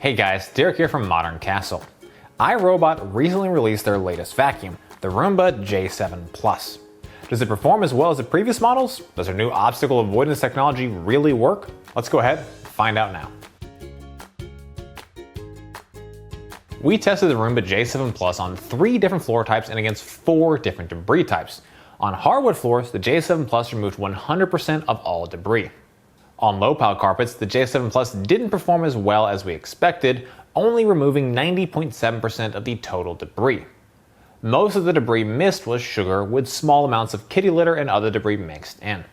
Hey guys, Derek here from Modern Castle. iRobot recently released their latest vacuum, the Roomba J7 Plus. Does it perform as well as the previous models? Does their new obstacle avoidance technology really work? Let's go ahead and find out now. We tested the Roomba J7 Plus on 3 different floor types and against 4 different debris types. On hardwood floors, the J7 Plus removed 100% of all debris. On low-pile carpets, the J7 Plus didn't perform as well as we expected, only removing 90.7% of the total debris. Most of the debris missed was sugar, with small amounts of kitty litter and other debris mixed in.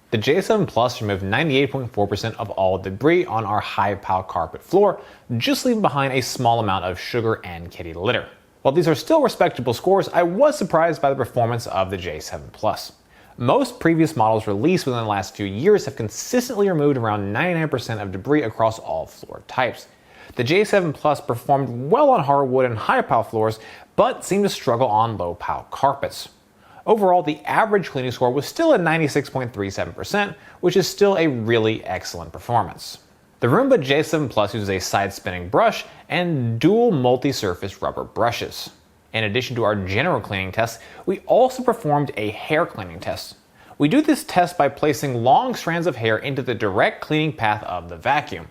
The J7 Plus removed 98.4% of all debris on our high-pile carpet floor, just leaving behind a small amount of sugar and kitty litter. While these are still respectable scores, I was surprised by the performance of the J7 Plus. Most previous models released within the last few years have consistently removed around 99% of debris across all floor types. The J7 Plus performed well on hardwood and high-pile floors, but seemed to struggle on low-pile carpets. Overall, the average cleaning score was still at 96.37%, which is still a really excellent performance. The Roomba J7 Plus uses a side-spinning brush and dual multi-surface rubber brushes. In addition to our general cleaning tests, we also performed a hair cleaning test. We do this test by placing long strands of hair into the direct cleaning path of the vacuum.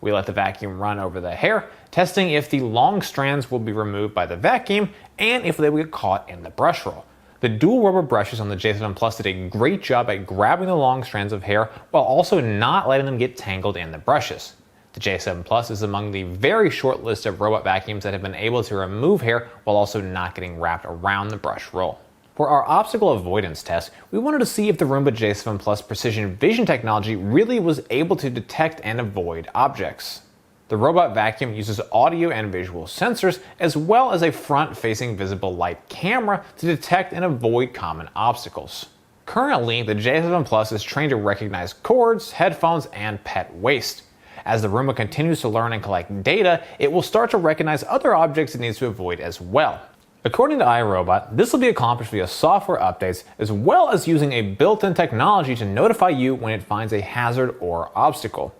We let the vacuum run over the hair, testing if the long strands will be removed by the vacuum and if they will get caught in the brush roll. The dual rubber brushes on the J7 Plus did a great job at grabbing the long strands of hair while also not letting them get tangled in the brushes. The J7 Plus is among the very short list of robot vacuums that have been able to remove hair while also not getting wrapped around the brush roll. For our obstacle avoidance test, we wanted to see if the Roomba J7 Plus precision vision technology really was able to detect and avoid objects. The robot vacuum uses audio and visual sensors as well as a front-facing visible light camera to detect and avoid common obstacles. Currently, the J7 Plus is trained to recognize cords, headphones, and pet waste. As the Roomba continues to learn and collect data, it will start to recognize other objects it needs to avoid as well. According to iRobot, this will be accomplished via software updates as well as using a built-in technology to notify you when it finds a hazard or obstacle.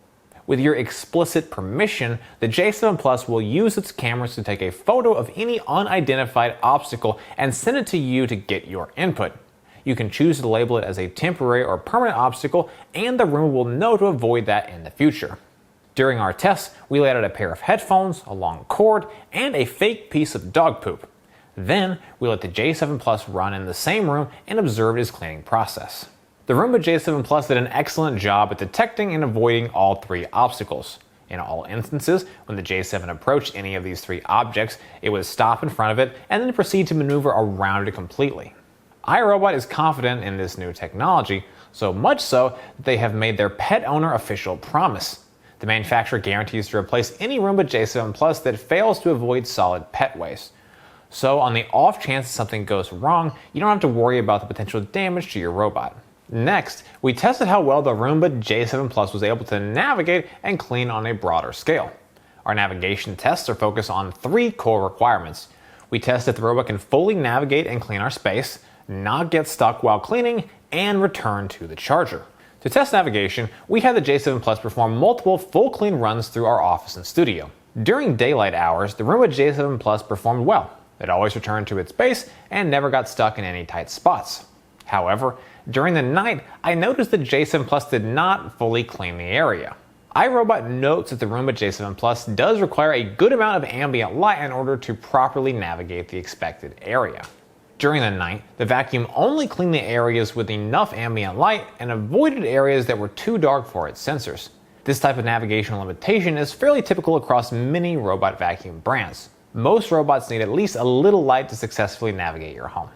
With your explicit permission, the J7 Plus will use its cameras to take a photo of any unidentified obstacle and send it to you to get your input. You can choose to label it as a temporary or permanent obstacle, and the Roomba will know to avoid that in the future. During our tests, we laid out a pair of headphones, a long cord, and a fake piece of dog poop. Then, we let the J7 Plus run in the same room and observed its cleaning process. The Roomba J7 Plus did an excellent job at detecting and avoiding all 3 obstacles. In all instances, when the J7 approached any of these 3 objects, it would stop in front of it and then proceed to maneuver around it completely. iRobot is confident in this new technology, so much so that they have made their pet owner official promise. The manufacturer guarantees to replace any Roomba J7 Plus that fails to avoid solid pet waste. So on the off chance something goes wrong, you don't have to worry about the potential damage to your robot. Next, we tested how well the Roomba J7 Plus was able to navigate and clean on a broader scale. Our navigation tests are focused on 3 core requirements. We test if the robot can fully navigate and clean our space, not get stuck while cleaning, and return to the charger. To test navigation, we had the J7 Plus perform multiple full clean runs through our office and studio. During daylight hours, the Roomba J7 Plus performed well. It always returned to its base and never got stuck in any tight spots. However, during the night, I noticed that J7 Plus did not fully clean the area. iRobot notes that the Roomba J7 Plus does require a good amount of ambient light in order to properly navigate the expected area. During the night, the vacuum only cleaned the areas with enough ambient light and avoided areas that were too dark for its sensors. This type of navigational limitation is fairly typical across many robot vacuum brands. Most robots need at least a little light to successfully navigate your home.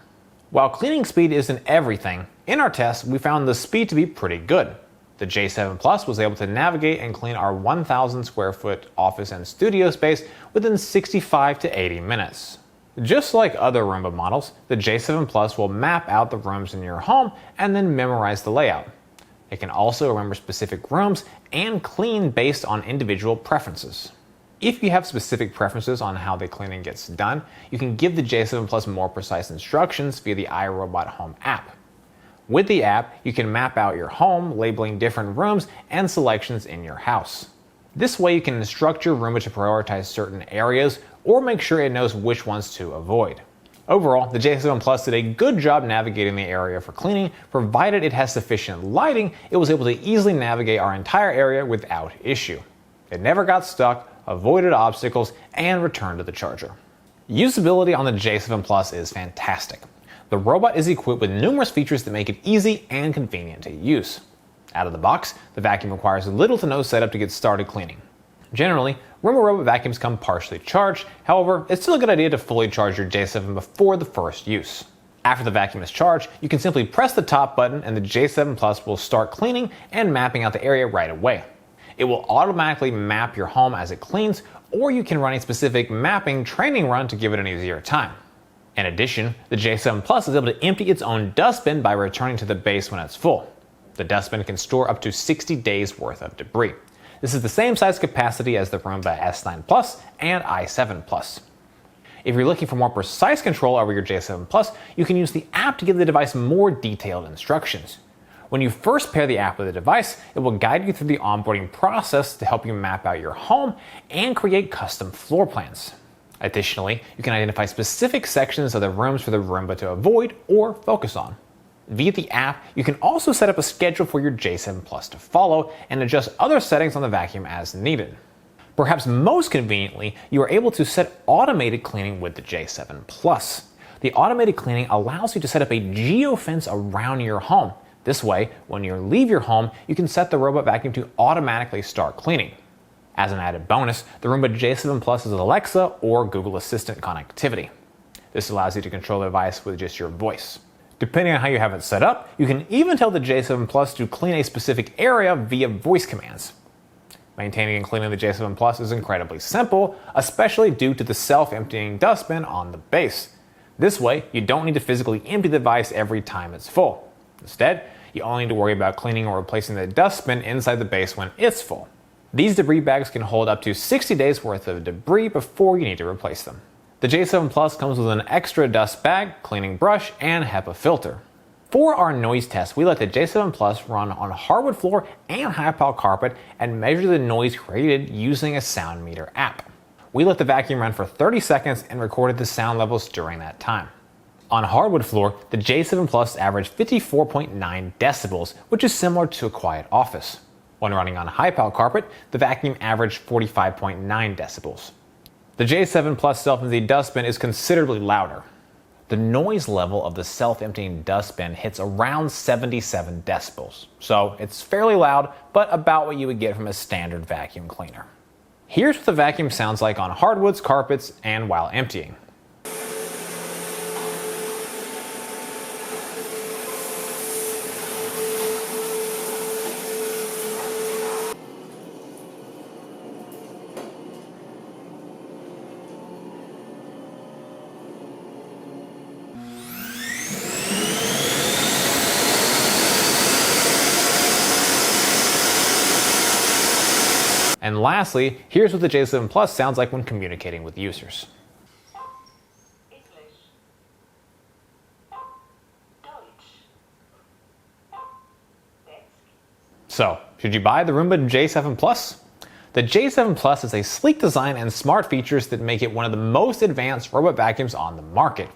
While cleaning speed isn't everything, in our tests we found the speed to be pretty good. The J7 Plus was able to navigate and clean our 1,000 square foot office and studio space within 65 to 80 minutes. Just like other Roomba models, the J7 Plus will map out the rooms in your home and then memorize the layout. It can also remember specific rooms and clean based on individual preferences. If you have specific preferences on how the cleaning gets done, you can give the J7 Plus more precise instructions via the iRobot Home app. With the app, you can map out your home, labeling different rooms and selections in your house. This way you can instruct your Roomba to prioritize certain areas or make sure it knows which ones to avoid. Overall, the J7 Plus did a good job navigating the area for cleaning. Provided it has sufficient lighting, it was able to easily navigate our entire area without issue. It never got stuck, avoided obstacles, and returned to the charger. Usability on the J7 Plus is fantastic. The robot is equipped with numerous features that make it easy and convenient to use. Out of the box, the vacuum requires little to no setup to get started cleaning. Generally, Roomba robot vacuums come partially charged. However, it's still a good idea to fully charge your J7 before the first use. After the vacuum is charged, you can simply press the top button and the J7 Plus will start cleaning and mapping out the area right away. It will automatically map your home as it cleans, or you can run a specific mapping training run to give it an easier time. In addition, the J7 Plus is able to empty its own dustbin by returning to the base when it's full. The dustbin can store up to 60 days worth of debris. This is the same size capacity as the Roomba S9 Plus and i7 Plus. If you're looking for more precise control over your J7 Plus, you can use the app to give the device more detailed instructions. When you first pair the app with the device, it will guide you through the onboarding process to help you map out your home and create custom floor plans. Additionally, you can identify specific sections of the rooms for the Roomba to avoid or focus on. Via the app, you can also set up a schedule for your J7 Plus to follow and adjust other settings on the vacuum as needed. Perhaps most conveniently, you are able to set automated cleaning with the J7 Plus. The automated cleaning allows you to set up a geofence around your home. This way, when you leave your home, you can set the robot vacuum to automatically start cleaning. As an added bonus, the Roomba J7 Plus has Alexa or Google Assistant connectivity. This allows you to control the device with just your voice. Depending on how you have it set up, you can even tell the J7 Plus to clean a specific area via voice commands. Maintaining and cleaning the J7 Plus is incredibly simple, especially due to the self-emptying dustbin on the base. This way, you don't need to physically empty the device every time it's full. Instead, you only need to worry about cleaning or replacing the dustbin inside the base when it's full. These debris bags can hold up to 60 days worth of debris before you need to replace them. The J7 Plus comes with an extra dust bag, cleaning brush, and HEPA filter. For our noise test, we let the J7 Plus run on hardwood floor and high-pile carpet and measure the noise created using a sound meter app. We let the vacuum run for 30 seconds and recorded the sound levels during that time. On hardwood floor, the J7 Plus averaged 54.9 decibels, which is similar to a quiet office. When running on high-pile carpet, the vacuum averaged 45.9 decibels. The J7 Plus self-emptying dustbin is considerably louder. The noise level of the self-emptying dustbin hits around 77 decibels, so it's fairly loud, but about what you would get from a standard vacuum cleaner. Here's what the vacuum sounds like on hardwoods, carpets, and while emptying. And lastly, here's what the J7 Plus sounds like when communicating with users. So, should you buy the Roomba J7 Plus? The J7 Plus has a sleek design and smart features that make it one of the most advanced robot vacuums on the market.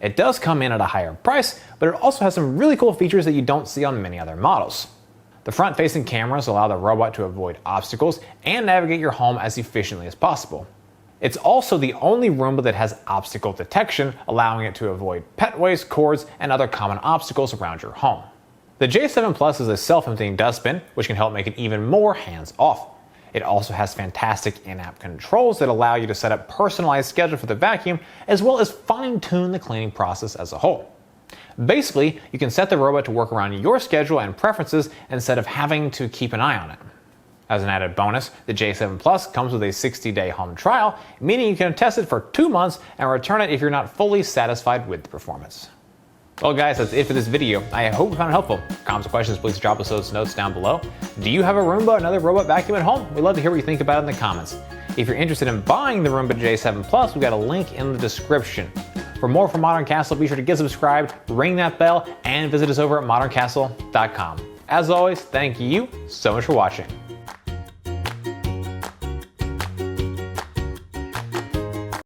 It does come in at a higher price, but it also has some really cool features that you don't see on many other models. The front-facing cameras allow the robot to avoid obstacles and navigate your home as efficiently as possible. It's also the only Roomba that has obstacle detection, allowing it to avoid pet waste, cords, and other common obstacles around your home. The J7 Plus is a self-emptying dustbin, which can help make it even more hands-off. It also has fantastic in-app controls that allow you to set up personalized schedule for the vacuum, as well as fine-tune the cleaning process as a whole. Basically, you can set the robot to work around your schedule and preferences instead of having to keep an eye on it. As an added bonus, the J7 Plus comes with a 60-day home trial, meaning you can test it for 2 months and return it if you're not fully satisfied with the performance. Well guys, that's it for this video. I hope you found it helpful. Comments or questions, please drop us those notes down below. Do you have a Roomba or another robot vacuum at home? We'd love to hear what you think about it in the comments. If you're interested in buying the Roomba J7 Plus, we've got a link in the description. For more from Modern Castle, be sure to get subscribed, ring that bell, and visit us over at moderncastle.com. As always, thank you so much for watching.